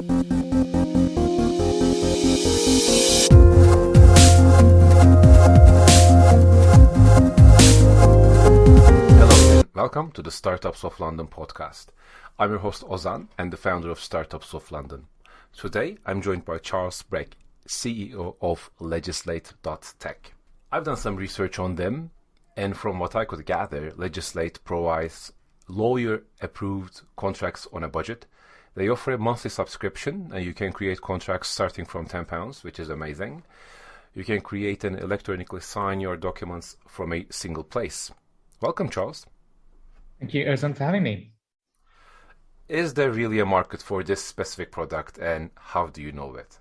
Welcome to the Startups of London podcast. I'm your host Ozan and the founder of Startups of London. Today I'm joined by Charles Brecque, CEO of Legislate.tech. I've done some research on them, and from what I could gather, Legislate provides lawyer-approved contracts on a budget. They offer a monthly subscription, and you can create contracts starting from £10, which is amazing. You can create and electronically sign your documents from a single place. Welcome, Charles. Thank you, Ozan, for having me. Is there really a market for this specific product, and how do you know it?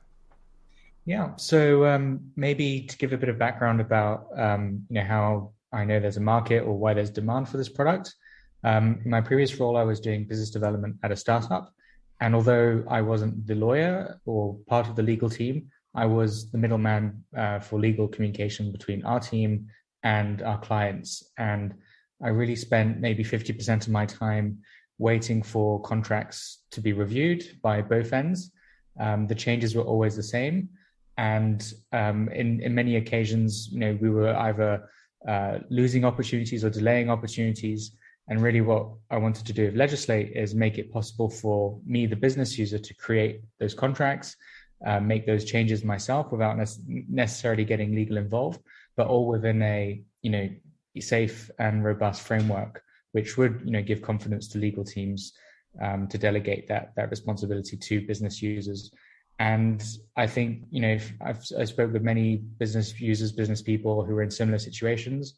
Yeah, so maybe to give a bit of background about how I know there's a market or why there's demand for this product. In my previous role, I was doing business development at a startup, and although I wasn't the lawyer or part of the legal team, I was the middleman for legal communication between our team and our clients. And I really spent maybe 50% of my time waiting for contracts to be reviewed by both ends. The changes were always the same. And in many occasions, we were either losing opportunities or delaying opportunities. And really what I wanted to do with Legislate is make it possible for me, the business user, to create those contracts, make those changes myself without necessarily getting legal involved, but all within a, safe and robust framework, which would give confidence to legal teams to delegate that responsibility to business users. And I think I spoke with many business users, business people who are in similar situations.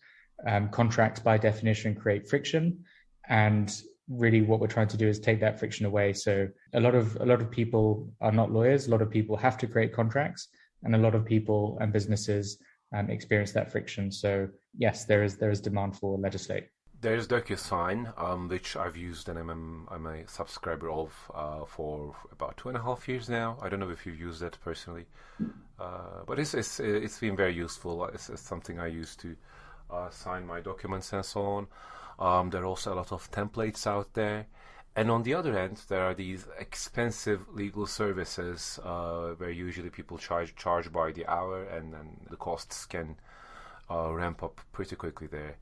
Contracts by definition create friction, and really what we're trying to do is take that friction away. So a lot of people are not lawyers. A lot of people have to create contracts, and a lot of people and businesses experience that friction. So yes, there is demand for Legislate. There's DocuSign, which I've used and I'm a subscriber of for about 2.5 years now. I don't know if you've used it personally, but it's been very useful. It's something I use to sign my documents and so on. There are also a lot of templates out there. And on the other end, there are these expensive legal services where usually people charge by the hour, and the costs can ramp up pretty quickly there.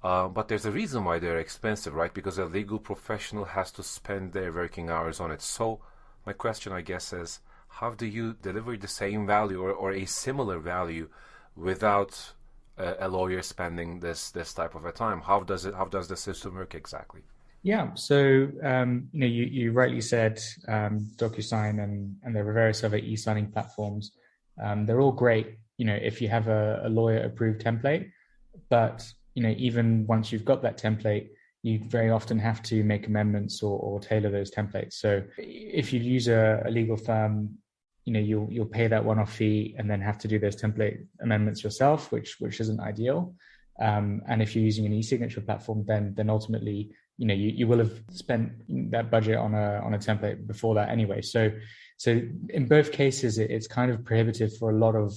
But there's a reason why they're expensive, right? Because a legal professional has to spend their working hours on it. So my question, I guess, is how do you deliver the same value or a similar value without a lawyer spending this type of a time? How does the system work exactly? Yeah, so you rightly said DocuSign and there are various other e-signing platforms. They're all great, if you have a lawyer-approved template. But even once you've got that template, you very often have to make amendments or tailor those templates. So if you use a legal firm, you'll pay that one-off fee and then have to do those template amendments yourself, which isn't ideal. And if you're using an e-signature platform, then ultimately you will have spent that budget on a template before that anyway. So in both cases, it's kind of prohibitive for a lot of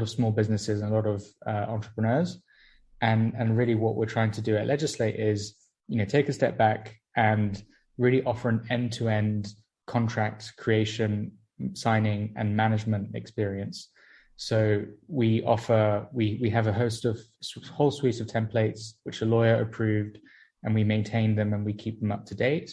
small businesses and a lot of entrepreneurs. And really what we're trying to do at Legislate is, take a step back and really offer an end-to-end contract creation, signing and management experience. So we offer, we have a whole suite of templates, which are lawyer approved, and we maintain them and we keep them up to date.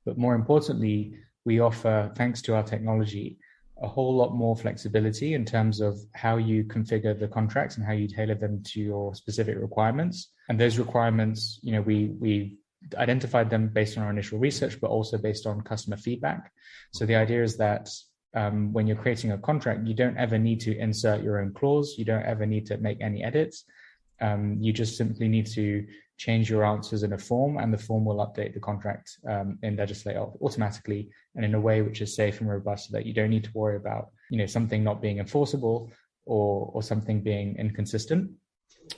But more importantly, we offer, thanks to our technology, a whole lot more flexibility in terms of how you configure the contracts and how you tailor them to your specific requirements. And those requirements, we identified them based on our initial research, but also based on customer feedback. So the idea is that when you're creating a contract, you don't ever need to insert your own clause. You don't ever need to make any edits. You just simply need to change your answers in a form, and the form will update the contract in Legislate automatically and in a way which is safe and robust, so that you don't need to worry about something not being enforceable or something being inconsistent.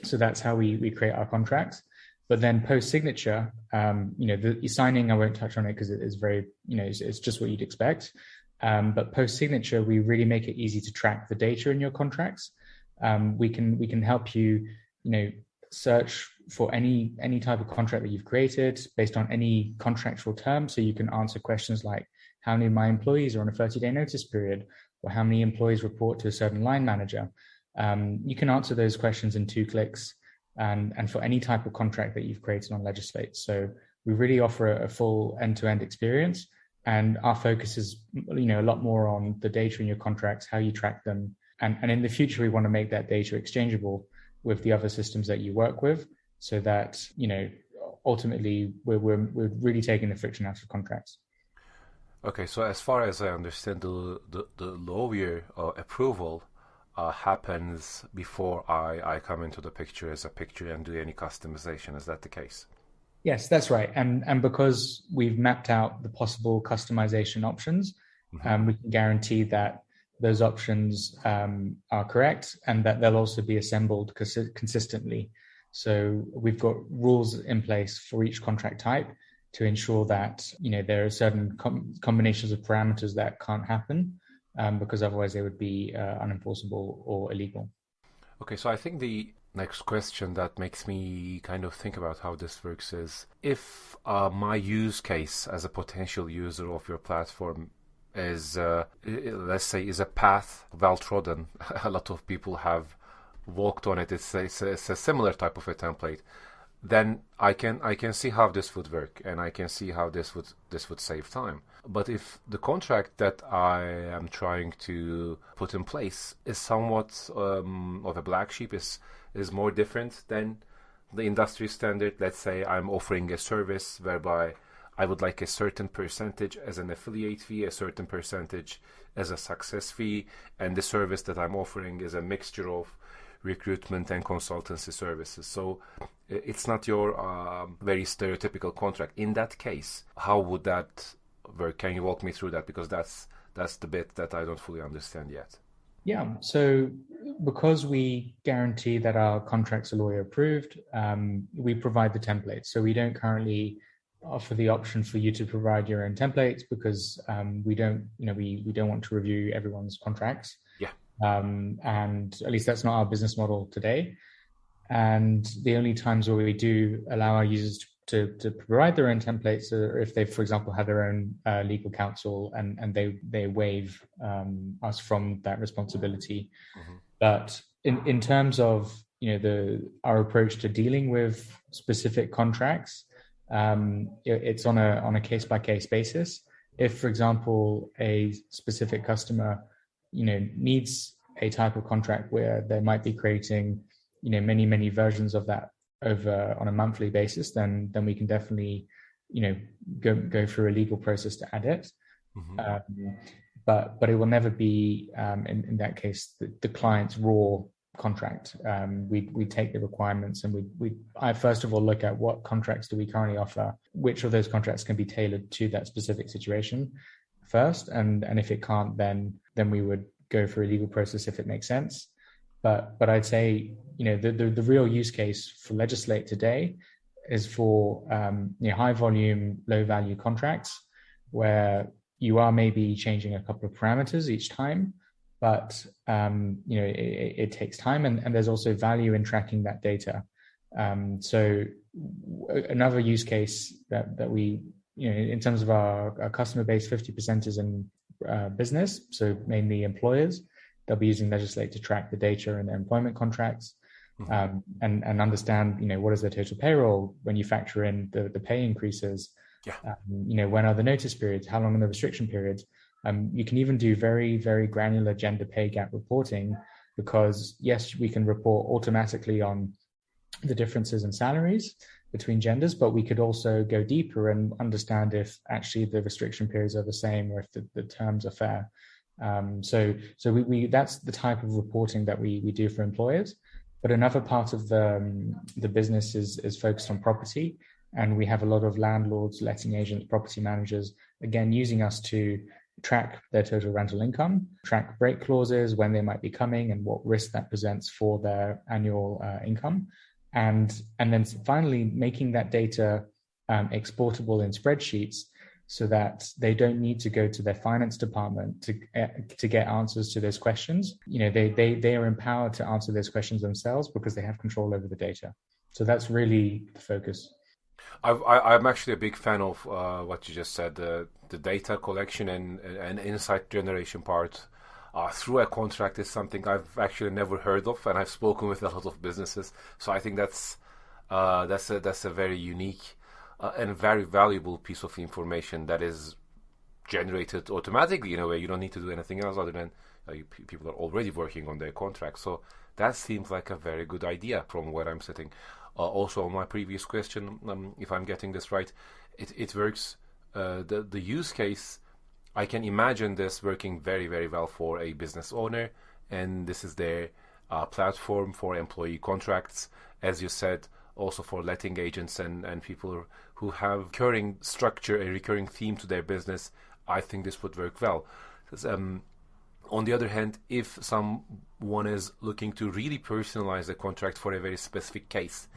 So that's how we create our contracts. But then post-signature, the e-signing, I won't touch on it because it is very, it's just what you'd expect. But post-signature, we really make it easy to track the data in your contracts. We can help you, search for any type of contract that you've created based on any contractual term. So you can answer questions like, how many of my employees are on a 30-day notice period, or how many employees report to a certain line manager. You can answer those questions in 2 clicks, and for any type of contract that you've created on Legislate. So we really offer a full end-to-end experience, and our focus is, a lot more on the data in your contracts, how you track them, and in the future we want to make that data exchangeable with the other systems that you work with, so that ultimately we're really taking the friction out of contracts. Okay, so as far as I understand, the lawyer approval happens before I come into the picture as a picture and do any customization. Is that the case? Yes, that's right. And because we've mapped out the possible customization options, we can guarantee that those options are correct and that they'll also be assembled consistently. So we've got rules in place for each contract type to ensure that there are certain combinations of parameters that can't happen, because otherwise they would be unenforceable or illegal. Okay, so I think the next question that makes me kind of think about how this works is, if my use case as a potential user of your platform is, let's say, is a path well trodden, a lot of people have walked on it, it's a similar type of a template, then I can see how this would work, and I can see how this would save time. But if the contract that I am trying to put in place is somewhat of a black sheep, is more different than the industry standard, let's say I'm offering a service whereby I would like a certain percentage as an affiliate fee, a certain percentage as a success fee, and the service that I'm offering is a mixture of recruitment and consultancy services. So it's not your very stereotypical contract. In that case, how would that work? Can you walk me through that? Because that's the bit that I don't fully understand yet. Yeah. So because we guarantee that our contracts are lawyer approved, we provide the templates. So we don't currently offer the option for you to provide your own templates, because we don't want to review everyone's contracts. Yeah. And at least that's not our business model today. And the only times where we do allow our users to provide their own templates are if they, for example, have their own legal counsel and they waive us from that responsibility. But in terms of our approach to dealing with specific contracts, it's on a case-by-case basis. If, for example, a specific customer needs a type of contract where they might be creating many versions of that over on a monthly basis, then we can definitely go through a legal process to add it. But it will never be in that case the client's raw contract. We take the requirements, and I first of all look at what contracts do we currently offer, which of those contracts can be tailored to that specific situation first, and if it can't, then we would go through a legal process if it makes sense. But I'd say the real use case for Legislate today is for high volume, low value contracts where you are maybe changing a couple of parameters each time, but it takes time, and there's also value in tracking that data. So another use case that we in terms of our customer base, 50% is in business, so mainly employers. They'll be using Legislate to track the data in their employment contracts, and understand, what is their total payroll when you factor in the pay increases. Yeah. When are the notice periods? How long are the restriction periods? You can even do very, very granular gender pay gap reporting, because yes, we can report automatically on the differences in salaries between genders, but we could also go deeper and understand if actually the restriction periods are the same, or if the terms are fair. So we that's the type of reporting that we do for employers. But another part of the business is focused on property, and we have a lot of landlords, letting agents, property managers, again using us to track their total rental income, track break clauses, when they might be coming, and what risk that presents for their annual income, and then finally making that data exportable in spreadsheets, so that they don't need to go to their finance department to get answers to those questions. They are empowered to answer those questions themselves because they have control over the data. So that's really the focus. I'm actually a big fan of what you just said, the data collection and insight generation part through a contract is something I've actually never heard of, and I've spoken with a lot of businesses. So I think that's a very unique and very valuable piece of information that is generated automatically in a way. You don't need to do anything else other than people are already working on their contract. So that seems like a very good idea from where I'm sitting. Also, on my previous question, if I'm getting this right, it works. The use case, I can imagine this working very, very well for a business owner, and this is their platform for employee contracts, as you said, also for letting agents and people who have recurring structure, a recurring theme to their business. I think this would work well. On the other hand, if someone is looking to really personalize the contract for a very specific case,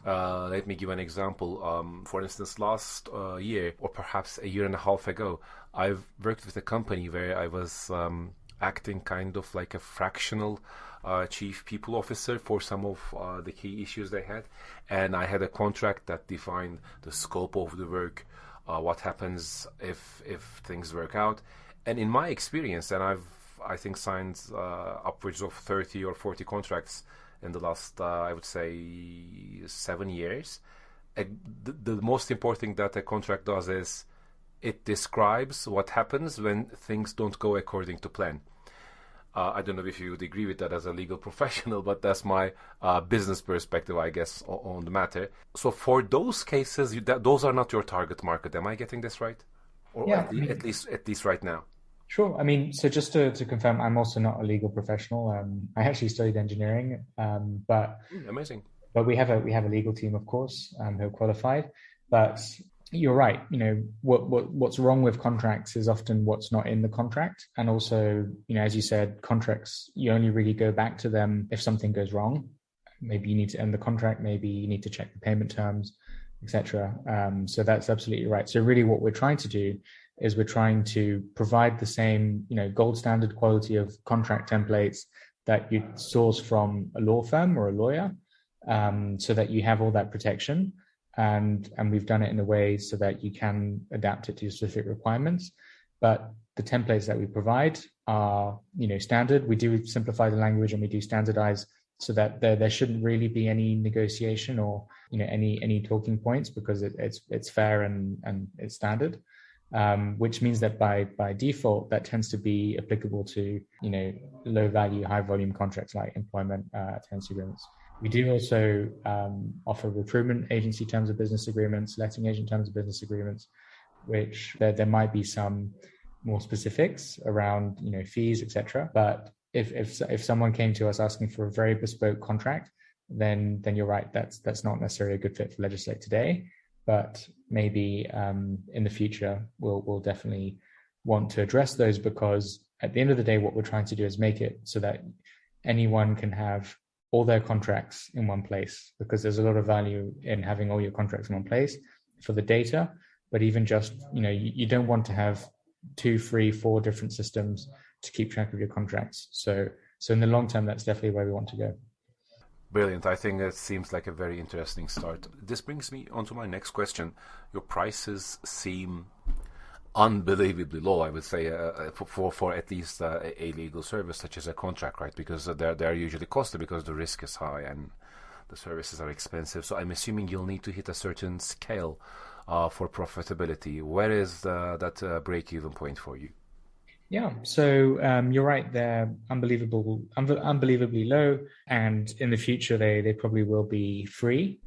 let me give an example. For instance, last year, or perhaps a year and a half ago, I've worked with a company where I was acting kind of like a fractional chief people officer for some of the key issues they had. And I had a contract that defined the scope of the work, what happens if things work out. And in my experience, and I think signed upwards of 30 or 40 contracts in the last, I would say, 7 years. The most important thing that a contract does is it describes what happens when things don't go according to plan. I don't know if you would agree with that as a legal professional, but that's my business perspective, I guess, on the matter. So for those cases, those are not your target market. Am I getting this right? Or Yeah, at least right now? Sure. I mean, so just to confirm, I'm also not a legal professional. I actually studied engineering, but amazing. But we have a legal team, of course, who are qualified. But you're right. You know, what's wrong with contracts is often what's not in the contract, and also, you know, as you said, contracts, you only really go back to them if something goes wrong. Maybe you need to end the contract. Maybe you need to check the payment terms, etc. So that's absolutely right. So really, what we're trying to do is we're trying to provide the same, you know, gold standard quality of contract templates that you source from a law firm or a lawyer, so that you have all that protection. And we've done it in a way so that you can adapt it to your specific requirements. But the templates that we provide are, you know, standard. We do simplify the language and we do standardize so that there shouldn't really be any negotiation or, you know, any talking points, because it's fair and it's standard. Which means that by default, that tends to be applicable to, you know, low value, high volume contracts like employment tenancy agreements. We do also offer recruitment agency terms of business agreements, letting agent terms of business agreements, which there might be some more specifics around, you know, fees, etc. But if someone came to us asking for a very bespoke contract, then you're right, that's not necessarily a good fit for Legislate today. But maybe in the future, we'll definitely want to address those, because at the end of the day, what we're trying to do is make it so that anyone can have all their contracts in one place, because there's a lot of value in having all your contracts in one place for the data. But even just, you know, you don't want to have 2, 3, 4 different systems to keep track of your contracts. So in the long term, that's definitely where we want to go. Brilliant. I think that seems like a very interesting start. This brings me on to my next question. Your prices seem unbelievably low, I would say, for at least a legal service such as a contract, right? Because they're usually costly because the risk is high and the services are expensive. So I'm assuming you'll need to hit a certain scale for profitability. Where is that break-even point for you? Yeah, so you're right. They're unbelievably low, and in the future they probably will be free.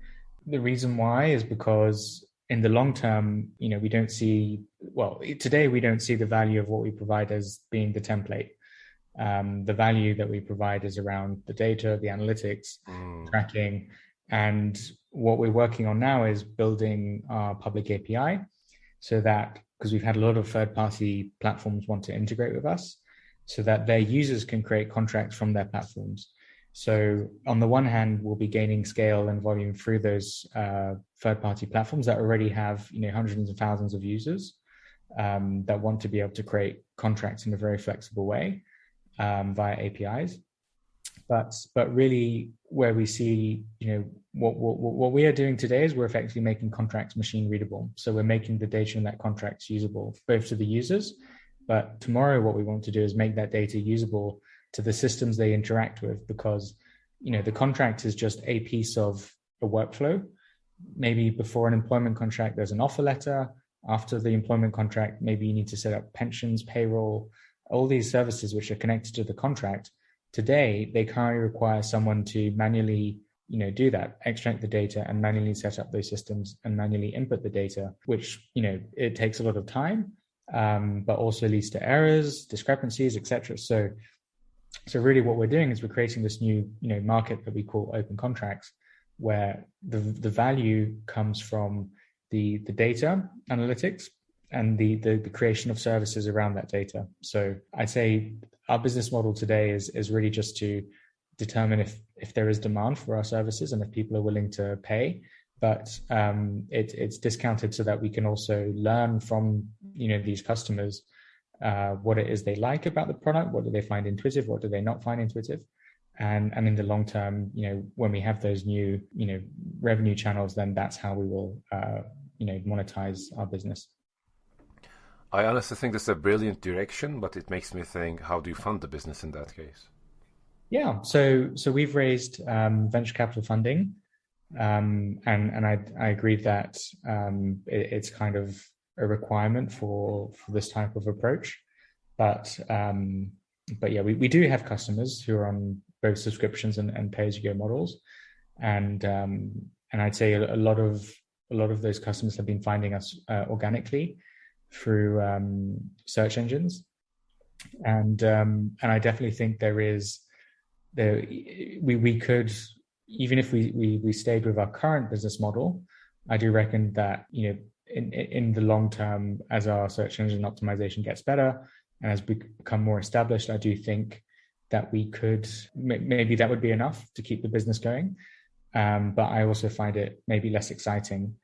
The reason why is because in the long term, you know, today we don't see the value of what we provide as being the template. The value that we provide is around the data, the analytics, tracking, and what we're working on now is building our public API, so that, because we've had a lot of third-party platforms want to integrate with us, so that their users can create contracts from their platforms. So on the one hand, we'll be gaining scale and volume through those third-party platforms that already have, you know, hundreds of thousands of users that want to be able to create contracts in a very flexible way via APIs. But really, where we see, what we are doing today is we're effectively making contracts machine readable. So we're making the data in that contracts usable both to the users, but tomorrow what we want to do is make that data usable to the systems they interact with, because the contract is just a piece of a workflow. Maybe before an employment contract, there's an offer letter. After the employment contract, maybe you need to set up pensions, payroll, all these services which are connected to the contract. Today, they currently require someone to manually, do that, extract the data and manually set up those systems and manually input the data, which, it takes a lot of time, but also leads to errors, discrepancies, etc. So really what we're doing is we're creating this new, market that we call open contracts, where the value comes from the data analytics and the creation of services around that data. So I'd say our business model today is really just to determine if there is demand for our services and if people are willing to pay. But it's discounted so that we can also learn from these customers what it is they like about the product, what do they find intuitive, what do they not find intuitive. And in the long term, when we have those new, revenue channels, then that's how we will, monetize our business. I honestly think that's a brilliant direction, but it makes me think, how do you fund the business in that case? Yeah, so we've raised venture capital funding, and I agree that it's kind of a requirement for this type of approach, but yeah, we do have customers who are on both subscriptions and pay-as-you-go models, and I'd say a lot of those customers have been finding us organically through search engines, and I definitely think we could, even if we stayed with our current business model, I do reckon that in the long term, as our search engine optimization gets better and as we become more established, I do think that we could, maybe that would be enough to keep the business going. But I also find it maybe less exciting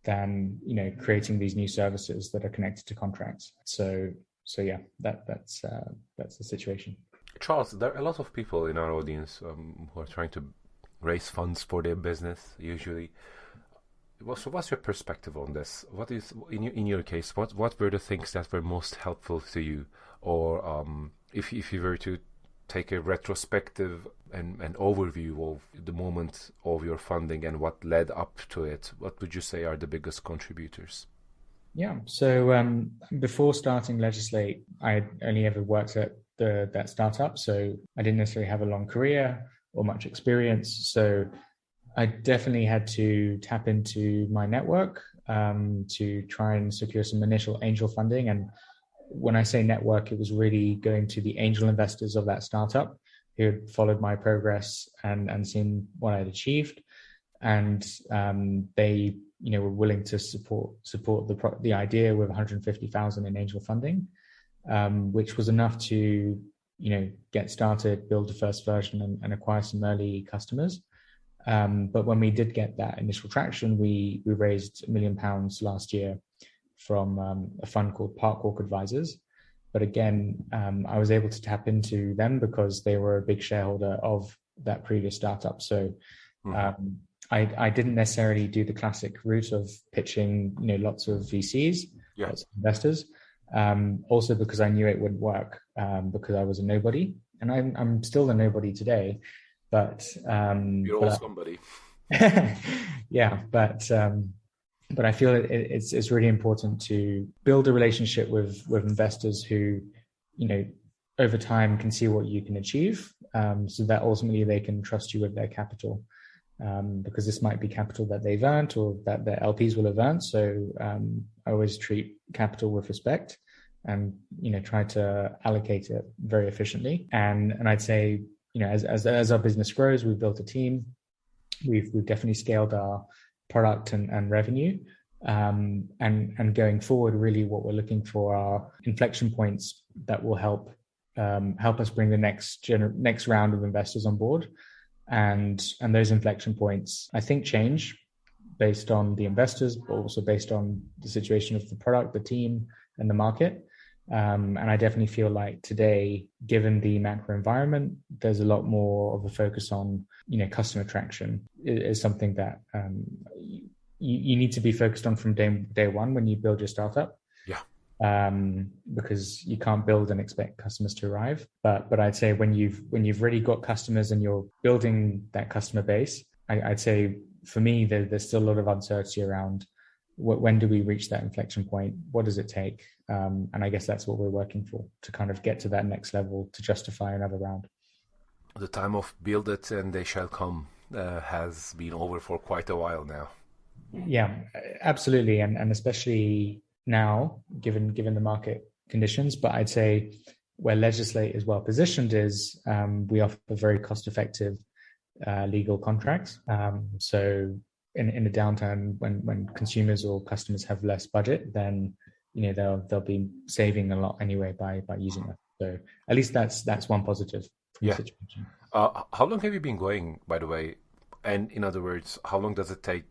than, creating these new services that are connected to contracts. So yeah, that's the situation. Charles, there are a lot of people in our audience who are trying to raise funds for their business, usually. So what's your perspective on this? What is, in your case, what were the things that were most helpful to you? Or if you were to take a retrospective and an overview of the moment of your funding and what led up to it, what would you say are the biggest contributors? Yeah, so before starting Legislate, I only ever worked at that startup, so I didn't necessarily have a long career or much experience. So I definitely had to tap into my network to try and secure some initial angel funding. And when I say network, it was really going to the angel investors of that startup who had followed my progress and seen what I'd achieved. And they, were willing to support the idea with 150,000 in angel funding, which was enough to, get started, build the first version and acquire some early customers. But when we did get that initial traction, we raised £1 million last year from a fund called Park Walk Advisors. But again, I was able to tap into them because they were a big shareholder of that previous startup. So I didn't necessarily do the classic route of pitching, lots of VCs, lots of investors. Also because I knew it wouldn't work because I was a nobody, and I'm still a nobody today. But you're all somebody. Yeah, but I feel it's really important to build a relationship with investors who, over time can see what you can achieve, so that ultimately they can trust you with their capital, because this might be capital that they've earned or that their LPs will have earned. So I always treat capital with respect and try to allocate it very efficiently. And I'd say, as our business grows, we've built a team. We've definitely scaled our product and revenue. And going forward, really what we're looking for are inflection points that will help us bring the next round of investors on board. And those inflection points, I think, change based on the investors, but also based on the situation of the product, the team, and the market. And I definitely feel like today, given the macro environment, there's a lot more of a focus on, customer traction is something that you need to be focused on from day one when you build your startup. Yeah. Because you can't build and expect customers to arrive. But I'd say when you've really got customers and you're building that customer base, I'd say for me there's still a lot of uncertainty around when do we reach that inflection point? What does it take? And I guess that's what we're working for, to kind of get to that next level to justify another round. The time of build it and they shall come has been over for quite a while now. Yeah, absolutely, and especially now, given the market conditions. But I'd say where Legislate is well positioned is we offer very cost-effective legal contracts. So in a downturn, when consumers or customers have less budget, then they'll be saving a lot anyway by using it. So at least that's one positive from the situation. How long have you been going, by the way? And in other words, how long does it take,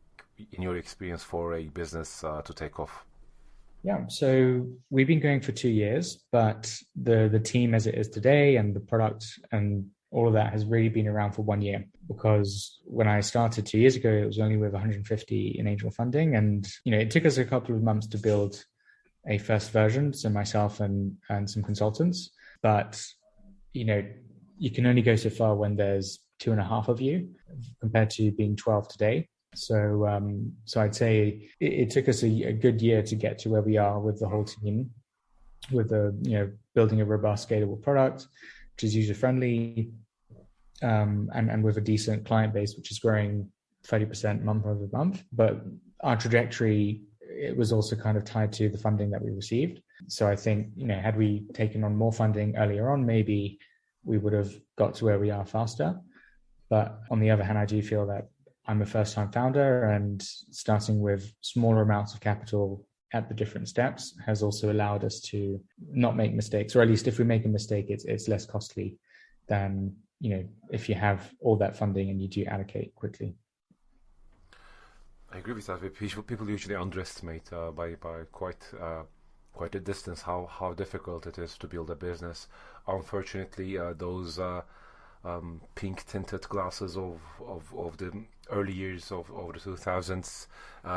in your experience, for a business to take off? Yeah, so we've been going for 2 years, but the team as it is today and the product and all of that has really been around for 1 year, because when I started 2 years ago, it was only with 150 in angel funding. And, it took us a couple of months to build a first version. So myself and some consultants, but, you can only go so far when there's 2.5 of you compared to being 12 today. So I'd say it took us a good year to get to where we are with the whole team, with building a robust, scalable product, which is user friendly, and with a decent client base, which is growing 30% month over month. But our trajectory, it was also kind of tied to the funding that we received. So I think, had we taken on more funding earlier on, maybe we would have got to where we are faster. But on the other hand, I do feel that I'm a first-time founder, and starting with smaller amounts of capital at the different steps has also allowed us to not make mistakes, or at least if we make a mistake, it's less costly than if you have all that funding and you do allocate quickly. I agree with that. People usually underestimate by quite a distance how difficult it is to build a business. Unfortunately, those pink tinted glasses of the early years of the 2000s,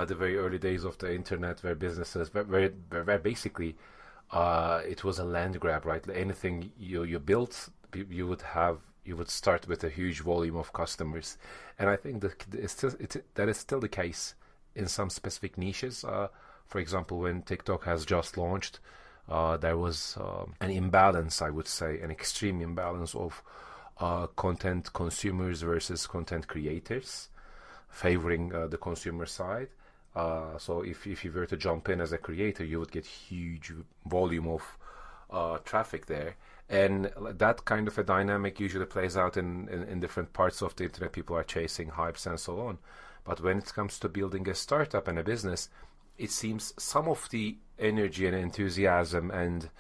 the very early days of the internet, where businesses where basically it was a land grab, right? Anything you built, you would start with a huge volume of customers, and I think that is still the case in some specific niches. For example, when TikTok has just launched, there was an imbalance, I would say, an extreme imbalance of content consumers versus content creators, favoring the consumer side. So if you were to jump in as a creator, you would get huge volume of traffic there. And that kind of a dynamic usually plays out in different parts of the internet. People are chasing hypes and so on. But when it comes to building a startup and a business, it seems some of the energy and enthusiasm and,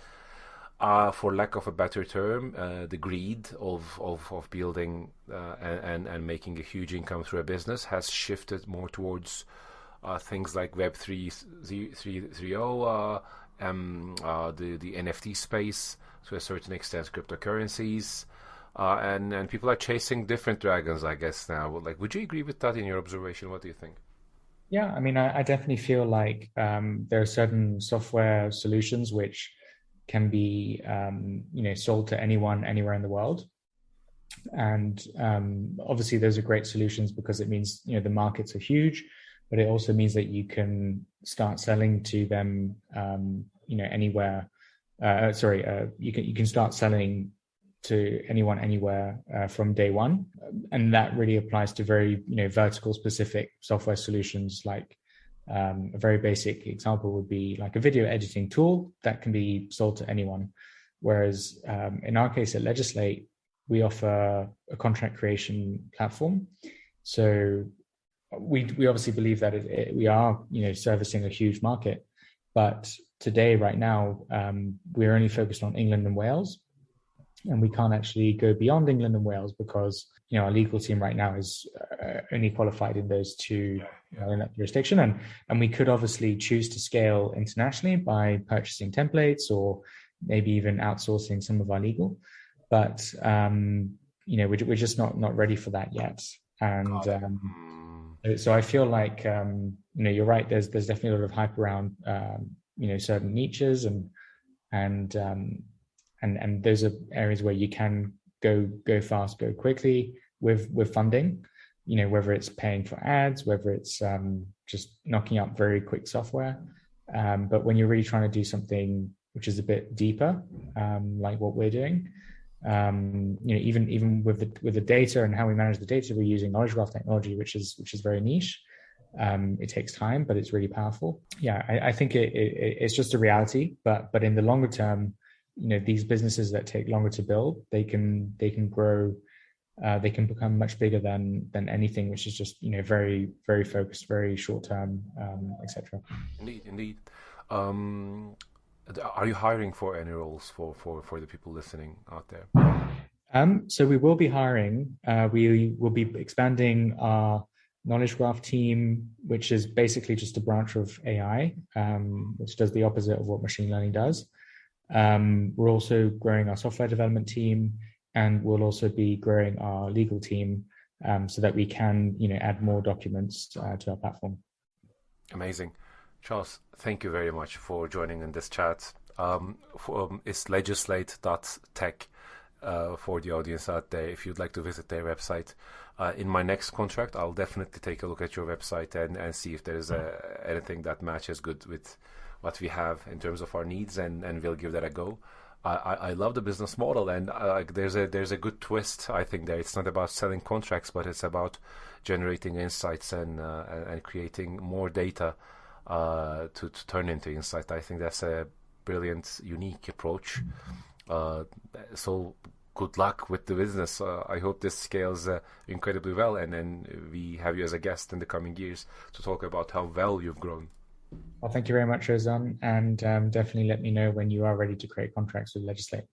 for lack of a better term, the greed of building and making a huge income through a business has shifted more towards things like Web 3.0, the NFT space, to a certain extent, cryptocurrencies, and people are chasing different dragons, I guess, now. Like, would you agree with that in your observation? What do you think? Yeah, I mean, I definitely feel like there are certain software solutions which can be, sold to anyone, anywhere in the world. And obviously, those are great solutions because it means, the markets are huge, but it also means that you can start selling to them, anywhere. You can start selling to anyone, anywhere from day one, and that really applies to very vertical specific software solutions. Like a very basic example would be like a video editing tool that can be sold to anyone. Whereas in our case at Legislate, we offer a contract creation platform. So we obviously believe that we are servicing a huge market, but today, right now, we're only focused on England and Wales, and we can't actually go beyond England and Wales because our legal team right now is only qualified in those two in that jurisdiction, and we could obviously choose to scale internationally by purchasing templates or maybe even outsourcing some of our legal, but we're just not ready for that yet. And so I feel like you're right. There's definitely a lot of hype around certain niches, and those are areas where you can go fast, go quickly with funding. Whether it's paying for ads, whether it's just knocking up very quick software. But when you're really trying to do something which is a bit deeper, like what we're doing, even with the data and how we manage the data, we're using knowledge graph technology, which is very niche. It takes time, but it's really powerful. Yeah, I think it's just a reality. But in the longer term, these businesses that take longer to build, they can grow. They can become much bigger than anything which is just very very focused, very short term, etc. Indeed. Are you hiring for any roles for the people listening out there? So we will be hiring. We will be expanding our knowledge graph team, which is basically just a branch of AI, which does the opposite of what machine learning does. We're also growing our software development team, and we'll also be growing our legal team so that we can add more documents to our platform. Amazing. Charles, thank you very much for joining in this chat. It's legislate.tech for the audience out there if you'd like to visit their website. In my next contract, I'll definitely take a look at your website and see if there's anything that matches good with what we have in terms of our needs, and we'll give that a go. I love the business model, and there's a good twist, I think, there. It's not about selling contracts, but it's about generating insights and creating more data to turn into insight. I think that's a brilliant, unique approach. So good luck with the business. I hope this scales incredibly well, and then we have you as a guest in the coming years to talk about how well you've grown. Well, thank you very much, Ozan, and definitely let me know when you are ready to create contracts with Legislate.